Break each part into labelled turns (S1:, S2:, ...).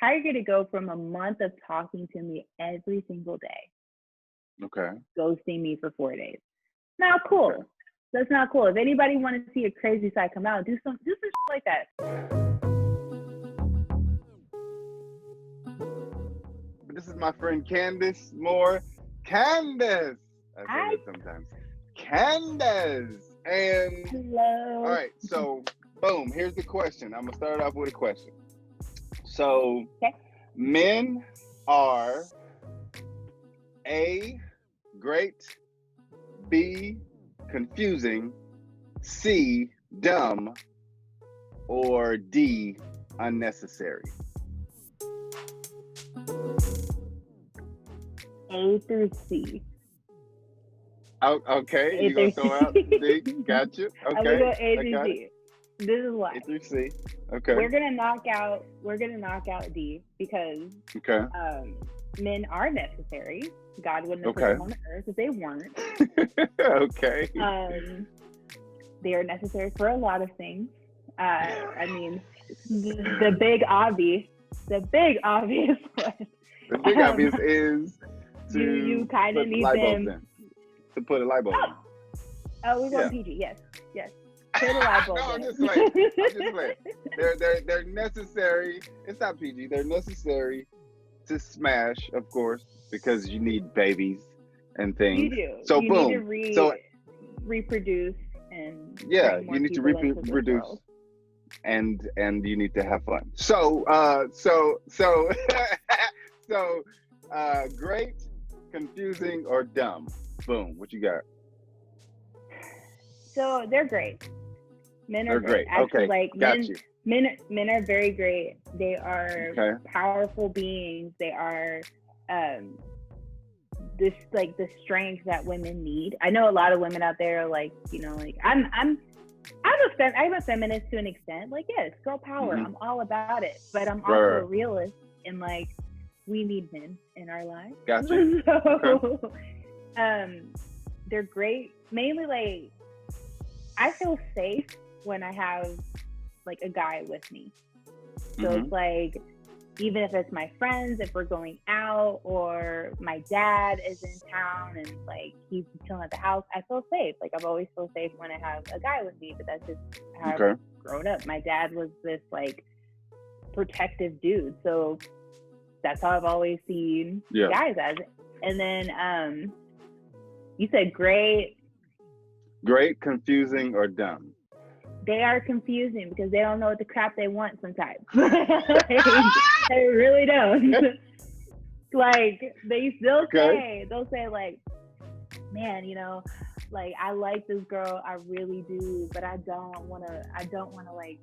S1: how are you going to go from a month of talking to me every single day,
S2: Okay.
S1: ghosting me for 4 days? Not cool.
S2: Okay.
S1: That's not cool. If anybody want to see a crazy side come out, do some shit like that.
S2: This is my friend Candis Moore. Candis! I say
S1: Hi.
S2: that sometimes. Candis! And,
S1: Hello.
S2: all right, so, boom, here's the question. I'm going to start off with a question. So,
S1: Okay.
S2: Men are A, great, B, confusing, C, dumb, or D, unnecessary?
S1: A through C.
S2: Oh, okay,
S1: A
S2: you're going to
S1: through
S2: throw out
S1: C.
S2: D? Got you.
S1: I'm gonna go
S2: Okay,
S1: A
S2: I
S1: through
S2: got
S1: C.
S2: it.
S1: This is why.
S2: A through C. Okay.
S1: We're gonna knock out D because
S2: Okay.
S1: men are necessary. God wouldn't have put
S2: Okay.
S1: them on the earth if they weren't.
S2: Okay.
S1: They are necessary for a lot of things. I mean, the big obvious one.
S2: The big obvious is to
S1: you kind of
S2: put
S1: need
S2: light bulbs
S1: them.
S2: in. To put a light bulb in.
S1: Oh, we're going
S2: Yeah.
S1: PG. Yes. Put a light bulb
S2: No, I'm
S1: in.
S2: just playing. They're necessary. It's not PG. They're necessary to smash, of course, because you need babies and things.
S1: You do.
S2: So
S1: you
S2: boom.
S1: need to
S2: So
S1: reproduce and
S2: yeah,
S1: bring more
S2: you need to
S1: people into this
S2: reproduce,
S1: world.
S2: and you need to have fun. So great, confusing, or dumb? Boom. What you got?
S1: So they're great. Men are
S2: They're great.
S1: Actually,
S2: Okay,
S1: like
S2: got you.
S1: men are very great. They are
S2: Okay.
S1: powerful beings. They are this like the strength that women need. I know a lot of women out there are like, like I'm a feminist to an extent. Like, yes, girl power.
S2: Mhm.
S1: I'm all about it. But I'm also
S2: Right.
S1: a realist and like we need men in our lives.
S2: Gotcha.
S1: So they're great. Mainly like I feel safe when I have like a guy with me. So
S2: Mhm.
S1: it's like, even if it's my friends, if we're going out, or my dad is in town and like he's chilling at the house, I feel safe. Like I've always felt safe when I have a guy with me, but that's just how
S2: Okay.
S1: I've grown up. My dad was this like protective dude. So that's how I've always seen
S2: Yeah.
S1: guys as. And then you said great.
S2: Great, confusing, or dumb?
S1: They are confusing because they don't know what the crap they want sometimes. They really don't. Like they'll say like, man, like I like this girl, I really do, but I don't wanna like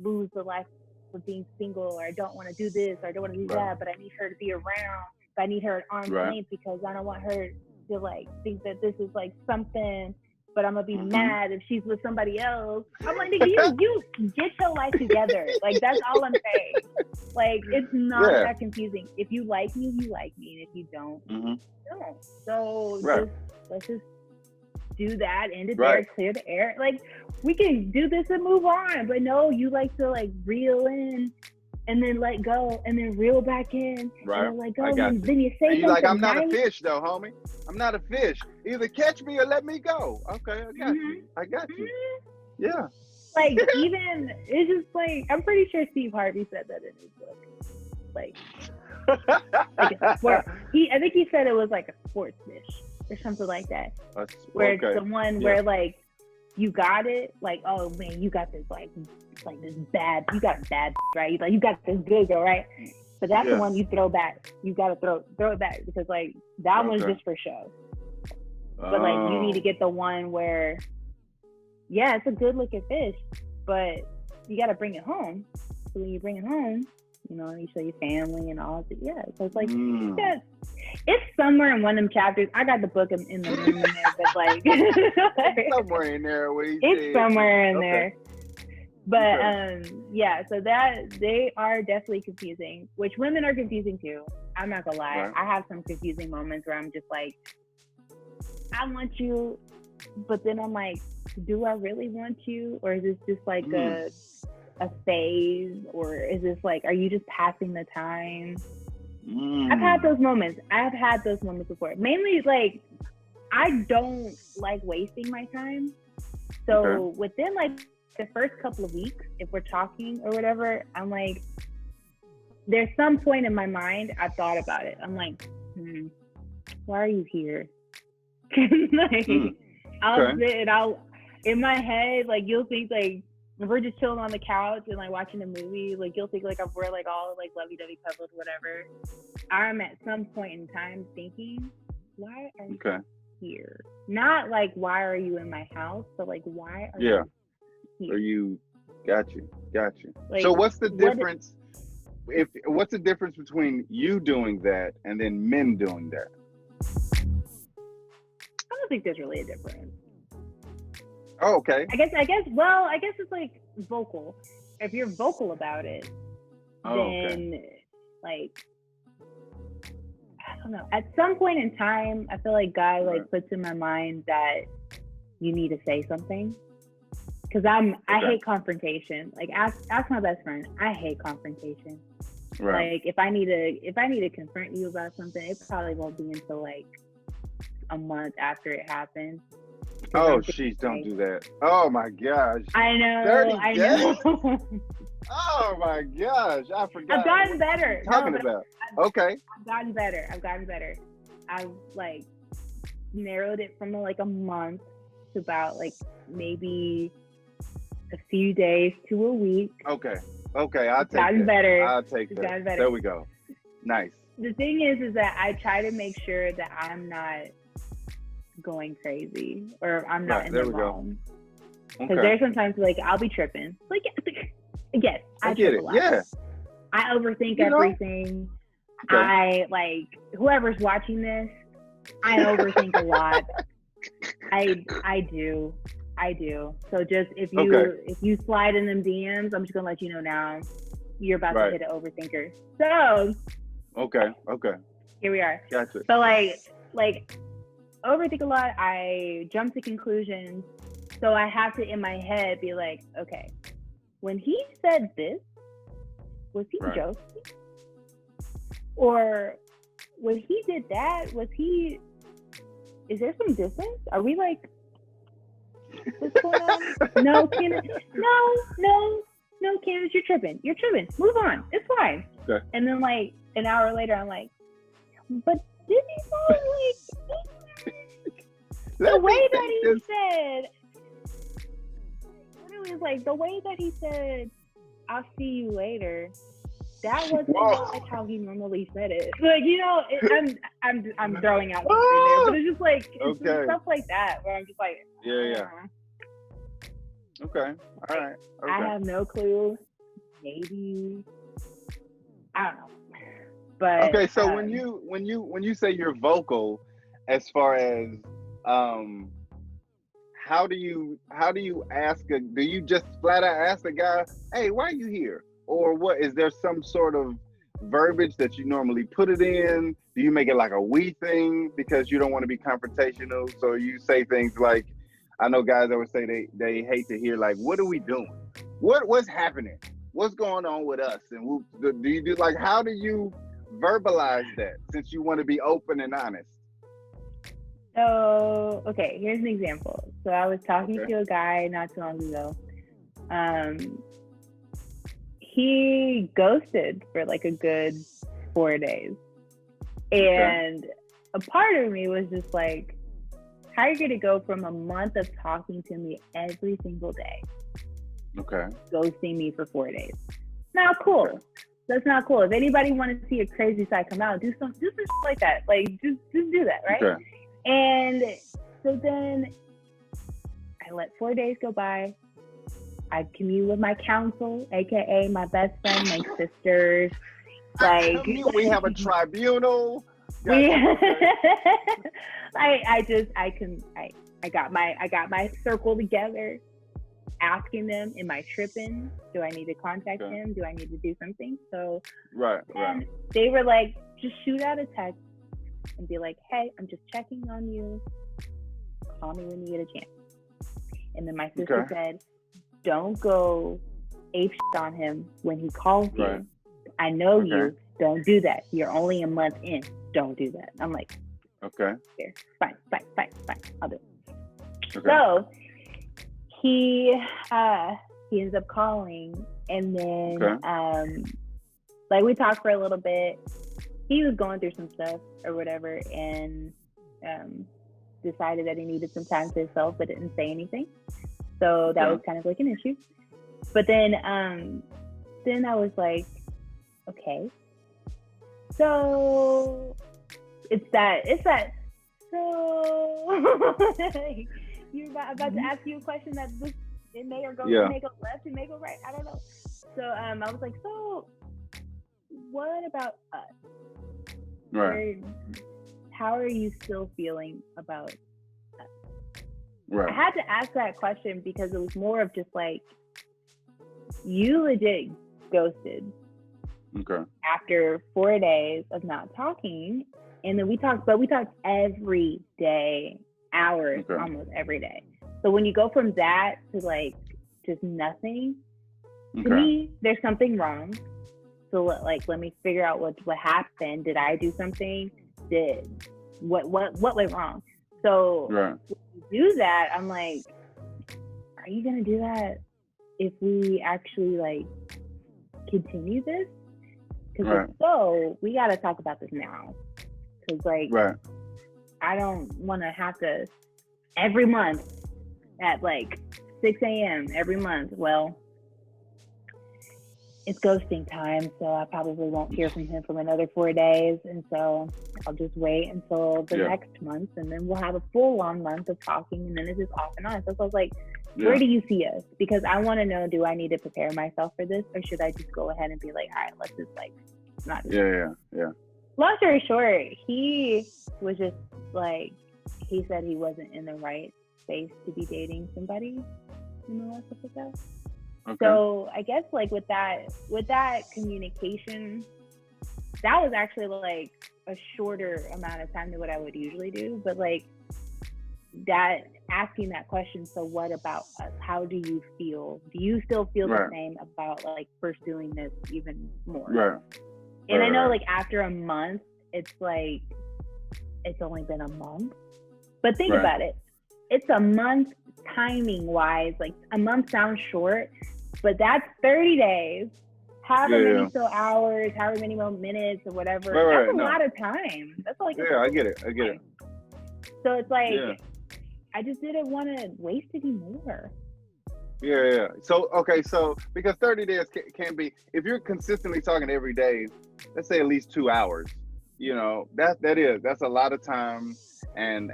S1: lose the life of being single, or I don't wanna do this, or I don't wanna do that, but I need her to be around, but I need her at arm's length because I don't want her to like think that this is like something, but I'm gonna be mad if she's with somebody else. I'm like, nigga, you get your life together. Like that's all I'm saying. Like it's not that confusing. If you like me, you like me, and if you don't, you don't. So let's just do that, end it there, clear the air. Like we can do this and move on. But no, you like to like reel in and then let go and then reel back in and then let go. And then you say something
S2: like, I'm not
S1: nice.
S2: a fish though, homie. I'm not a fish. Either catch me or let me go. Okay, I got you. Yeah.
S1: Like even it's just like I'm pretty sure Steve Harvey said that in his book. Like I think he said it was like a sports fish or something like that. Where it's the one where like you got it, like, oh man, you got this like this bad, you got bad, right? Like you got this good girl, right? But that's the one you throw back. You gotta throw it back because like that one's just for show. But like you need to get the one where, yeah, it's a good looking fish, but you gotta bring it home. So when you bring it home, you show your family and all that. Yeah, so it's like it's somewhere in one of them chapters. I got the book in the room in there, but like
S2: somewhere in there.
S1: It's somewhere in there. But yeah, so that they are definitely confusing, which women are confusing too. I'm not gonna lie. I have some confusing moments where I'm just like, I want you, but then I'm like, do I really want you, or is this just like a phase, or is this like, are you just passing the time? I've had those moments. I've had those moments before. Mainly, like, I don't like wasting my time. So within like the first couple of weeks, if we're talking or whatever, I'm like, there's some point in my mind I've thought about it. I'm like, why are you here? Like, I'll sit and I'll, in my head, like, you'll think like, if we're just chilling on the couch and like watching a movie, like, you'll think like we're like all like lovey-dovey couples, whatever. I'm at some point in time thinking, why are you here? Not like, why are you in my house, but like, why are you here?
S2: Are you? Got you.
S1: Like,
S2: so what's the difference? What's the difference between you doing that and then men doing that?
S1: I don't think there's really a difference.
S2: Oh, okay.
S1: I guess it's like vocal. If you're vocal about it, then like, I don't know. At some point in time, I feel like guy like puts in my mind that you need to say something. Cause I hate confrontation. Like, ask my best friend. I hate confrontation.
S2: Right.
S1: Like, if I need to confront you about something, it probably won't be until like a month after it happens.
S2: Oh, jeez, don't do that. Oh my gosh.
S1: I know.
S2: 30 days? Oh my gosh, I forgot.
S1: I've gotten better.
S2: Talking about. Okay.
S1: I've gotten better. I've like narrowed it from like a month to about like maybe a few days to a week.
S2: Okay, I'll take
S1: gotten
S2: that.
S1: better.
S2: I'll take that.
S1: Gotten better.
S2: There we go. Nice.
S1: The thing is that I try to make sure that I'm not going crazy or I'm not in the wrong. Because there's sometimes like I'll be tripping. Like, yes, I
S2: get it.
S1: A lot.
S2: Yeah.
S1: I overthink everything.
S2: Okay.
S1: I like whoever's watching this. I overthink a lot. I do. So just if you slide in them DMs, I'm just gonna let you know now. You're about to hit an overthinker. So.
S2: Okay.
S1: Here we are.
S2: Gotcha.
S1: So like overthink a lot. I jump to conclusions. So I have to in my head be like, okay, when he said this, was he joking? Or when he did that, is there some distance? Are we like, what's going on? No, Candis, you're tripping. Move on. It's fine.
S2: Okay.
S1: And then like an hour later, I'm like, but did he sound like the way that he said? Literally, it's like the way that he said, "I'll see you later." That wasn't like how he normally said it. Like, you know, I'm throwing out something there, but it's just like it's just stuff like that where I'm just like,
S2: yeah. Okay. All right. Okay.
S1: I have no clue. Maybe I don't know. But
S2: okay, so when you say you're vocal, as far as how do you ask do you just flat out ask the guy, hey, why are you here? Or what, is there some sort of verbiage that you normally put it in? Do you make it like a we thing because you don't want to be confrontational? So you say things like, I know guys always say they hate to hear like, what are we doing? What's happening? What's going on with us? And do you do like, how do you verbalize that since you want to be open and honest?
S1: So, okay, here's an example. So I was talking to a guy not too long ago. He ghosted for like a good 4 days. And a part of me was just like, how are you going to go from a month of talking to me every single day? Ghosting me for 4 days. Not cool. That's not cool. If anybody wanted to see a crazy side come out, do some shit like that. Like, just do that, right?
S2: Okay.
S1: And so then I let 4 days go by. I commune with my counsel, aka my best friend, my sisters. Like,
S2: we have a tribunal.
S1: I got my circle together, asking them, am I tripping? Do I need to contact him? Do I need to do something? So they were like, just shoot out a text and be like, hey, I'm just checking on you. Call me when you get a chance. And then my sister said, don't go ape shit on him when he calls
S2: Right.
S1: you. I know you. Don't do that. You're only a month in. Don't do that. I'm like,
S2: Okay.
S1: here, fine. I'll do it.
S2: Okay.
S1: So he ends up calling, and then like we talked for a little bit. He was going through some stuff or whatever, and decided that he needed some time to himself, but didn't say anything. So that was kind of like an issue. But then I was like, okay, so it's that. So you're about to ask you a question that it may or go, it may go left, it may go right. I don't know. So I was like, so what about us?
S2: Right.
S1: How are you still feeling about us?
S2: Right.
S1: I had to ask that question because it was more of just like, you legit ghosted.
S2: Okay.
S1: After 4 days of not talking, and then we talked every day, hours, almost every day. So when you go from that to like just nothing, to me, there's something wrong. So let me figure out what happened. Did I do something? What went wrong? So when you do that, I'm like, are you gonna do that if we actually like continue this? Because if so, we gotta talk about this now. Because like, I don't want to have to every month at like 6 a.m. every month. Well, it's ghosting time, so I probably won't hear from him for another 4 days, and so I'll just wait until the next month, and then we'll have a full-on month of talking, and then it's just off and on. So I was like, where do you see us? Because I want to know, do I need to prepare myself for this, or should I just go ahead and be like, all right, let's just like not do it.
S2: Yeah.
S1: Long story short, he was just like, he said he wasn't in the right space to be dating somebody, stuff like that. Okay. So I guess like with that communication, that was actually like a shorter amount of time than what I would usually do. But like that, asking that question, so what about us? How do you feel? Do you still feel the same about like pursuing this even more? Right. And I know like after a month, it's like, it's only been a month. But think about it. It's a month timing wise. Like a month sounds short, but that's 30 days. However many so hours, however many more minutes or whatever. That's a lot of time. That's like
S2: I get it.
S1: So it's like, I just didn't want to waste any more.
S2: Yeah. So because 30 days can be, if you're consistently talking every day, let's say at least 2 hours, that's a lot of time, and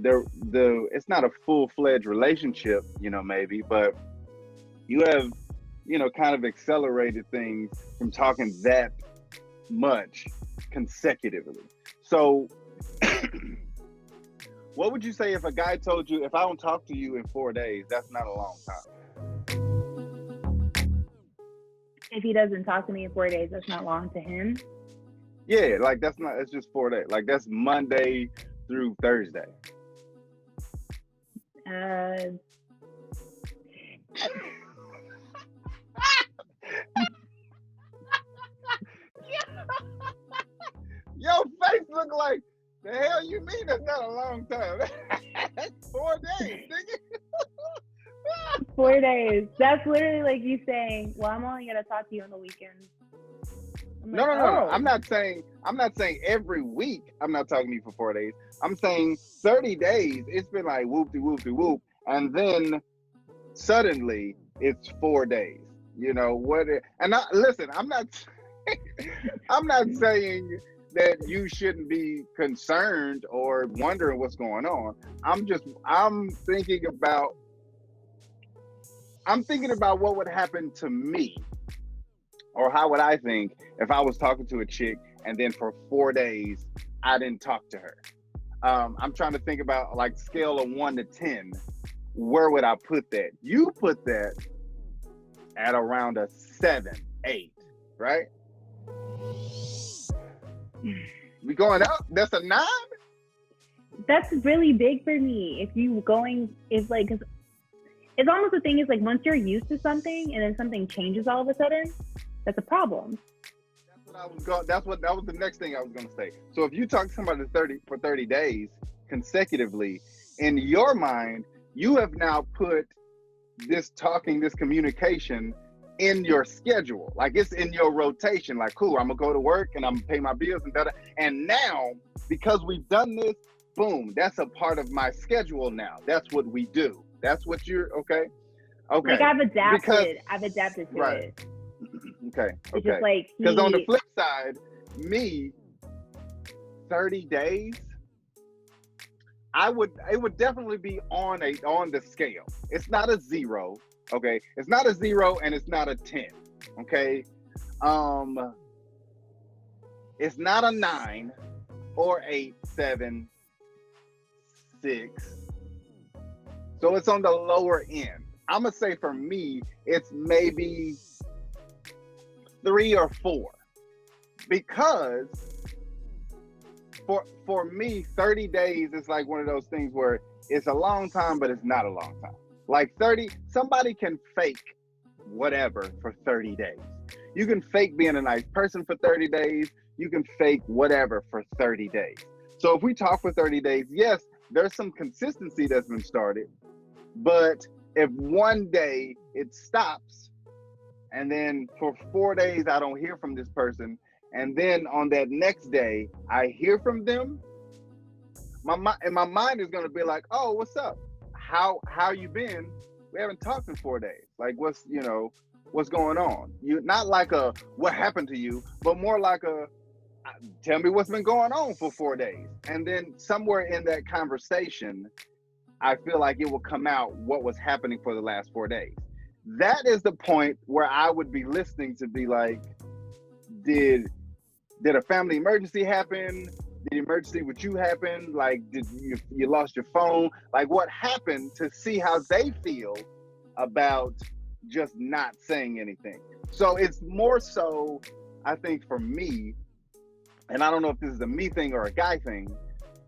S2: it's not a full-fledged relationship, maybe, but you have, kind of accelerated things from talking that much consecutively. So what would you say if a guy told you, if I don't talk to you in 4 days, that's not a long time?
S1: If he doesn't talk to me in 4 days, that's not long to him?
S2: Yeah, like it's just 4 days. Like that's Monday through Thursday. Your face look like, the hell you mean that's not a long time? That's 4 days, nigga.
S1: 4 days. That's literally like you saying, well, I'm only gonna talk to you on the weekends.
S2: No. I'm not saying every week I'm not talking to you for 4 days. I'm saying 30 days, it's been like whoop-de-whoop-de-whoop, and then suddenly it's 4 days. Listen, I'm not saying that you shouldn't be concerned or wondering what's going on. I'm thinking about what would happen to me, or how would I think if I was talking to a chick and then for 4 days I didn't talk to her. I'm trying to think about like scale of 1 to 10. Where would I put that? You put that at around a 7, 8, right? We going up? That's a 9?
S1: That's really big for me. Cause it's almost the thing is like once you're used to something and then something changes all of a sudden, that's a problem.
S2: That was the next thing I was gonna say. So if you talk to somebody for 30 days consecutively, in your mind, you have now put this communication in your schedule. Like it's in your rotation. Like, cool, I'm gonna go to work and I'm gonna pay my bills and that. And now, because we've done this, boom, that's a part of my schedule now. That's what we do. That's what you're okay.
S1: Like I've adapted to
S2: right.
S1: it.
S2: Okay.
S1: It's just like
S2: because on the flip side, me, 30 days, it would definitely be on the scale. It's not a 0, okay? It's not a 0 and it's not a 10, okay? It's not a 9 or 8, 7, 6. So it's on the lower end. I'm gonna say for me, it's maybe 3 or 4, because for me, 30 days is like one of those things where it's a long time, but it's not a long time. Like 30, somebody can fake whatever for 30 days. You can fake being a nice person for 30 days. You can fake whatever for 30 days. So if we talk for 30 days, yes, there's some consistency that's been started, but if one day it stops, and then for 4 days I don't hear from this person, and then on that next day I hear from them, my mind is gonna be like, oh, what's up? How you been? We haven't talked in 4 days. Like what's going on? You not like a what happened to you, but more like a tell me what's been going on for 4 days. And then somewhere in that conversation, I feel like it will come out what was happening for the last 4 days. That is the point where I would be listening to be like, did a family emergency happen? Did emergency with you happen? Like, did you lost your phone? Like, what happened, to see how they feel about just not saying anything. So it's more so, I think for me, and I don't know if this is a me thing or a guy thing,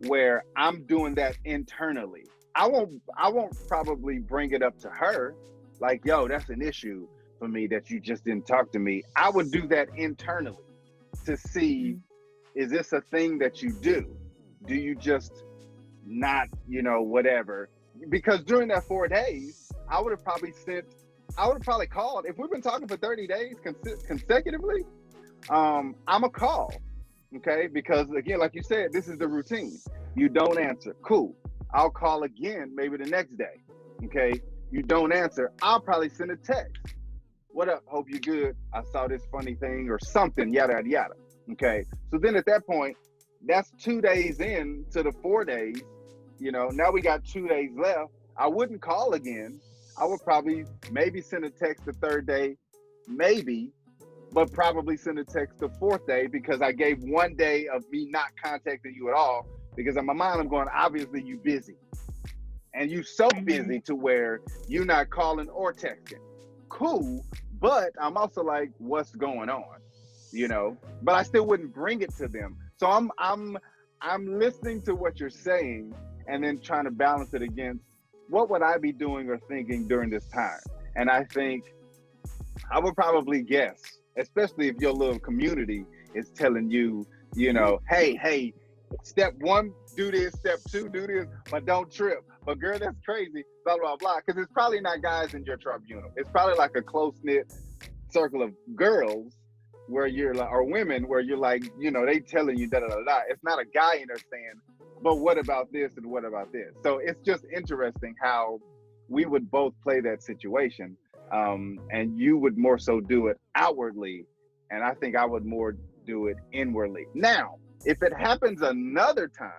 S2: where I'm doing that internally. I won't probably bring it up to her, like, yo, that's an issue for me that you just didn't talk to me. I would do that internally to see, is this a thing that you do? Do you just not, whatever? Because during that 4 days, I would have probably called. If we've been talking for 30 days consecutively, I'm a call, okay? Because again, like you said, this is the routine. You don't answer, cool. I'll call again, maybe the next day, okay? You don't answer, I'll probably send a text. What up? Hope you're good. I saw this funny thing or something, yada, yada, yada. Okay. So then at that point, that's 2 days in to the 4 days. Now we got 2 days left. I wouldn't call again. I would probably maybe send a text the 3rd day, maybe, but probably send a text the 4th day, because I gave 1 day of me not contacting you at all, because in my mind I'm going, obviously you busy. And you so busy to where you're not calling or texting. Cool, but I'm also like, what's going on? But I still wouldn't bring it to them. So I'm listening to what you're saying and then trying to balance it against what would I be doing or thinking during this time. And I think I would probably guess, especially if your little community is telling you, hey, step 1, do this, step 2, do this, but don't trip. But girl, that's crazy, blah, blah, blah. Because it's probably not guys in your tribunal. It's probably like a close-knit circle of girls where you're like, or women where you're like, they telling you da da da da. It's not a guy in there saying, but what about this and what about this? So it's just interesting how we would both play that situation. And you would more so do it outwardly. And I think I would more do it inwardly. Now, if it happens another time,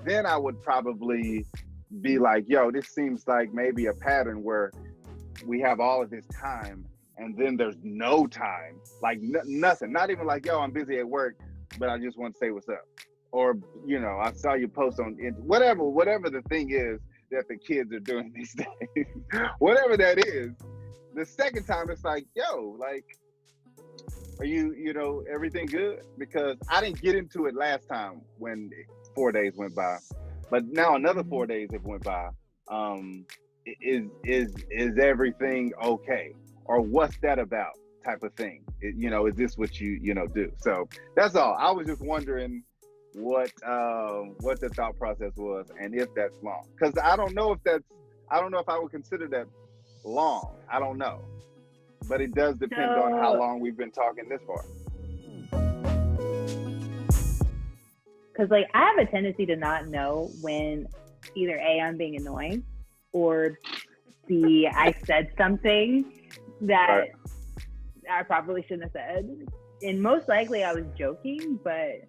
S2: then I would probably be like, yo, this seems like maybe a pattern where we have all of this time and then there's no time, like nothing, not even like, yo, I'm busy at work, but I just want to say what's up. Or, I saw you post on whatever the thing is that the kids are doing these days, whatever that is, the second time it's like, yo, like, are you, everything good? Because I didn't get into it last time when 4 days went by, but now another 4 days have went by. is everything okay, or what's that about type of thing. Is this what you do? So that's all. I was just wondering what the thought process was, and if that's long, because I don't know if I would consider that long. I don't know, but it does depend on how long we've been talking this far.
S1: Because like I have a tendency to not know when either A, I'm being annoying, or B, I said something that I probably shouldn't have said. And most likely I was joking, but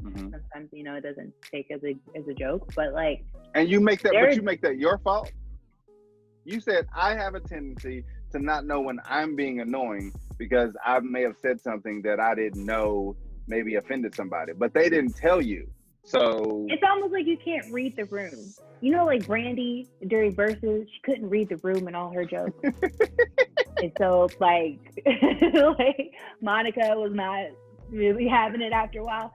S1: sometimes, it doesn't take as a joke. But like,
S2: and you make that your fault. You said I have a tendency to not know when I'm being annoying because I may have said something that I didn't know maybe offended somebody, but they didn't tell you. So
S1: it's almost like you can't read the room. Like Brandy during Versus, she couldn't read the room in all her jokes. And so like Monica was not really having it after a while.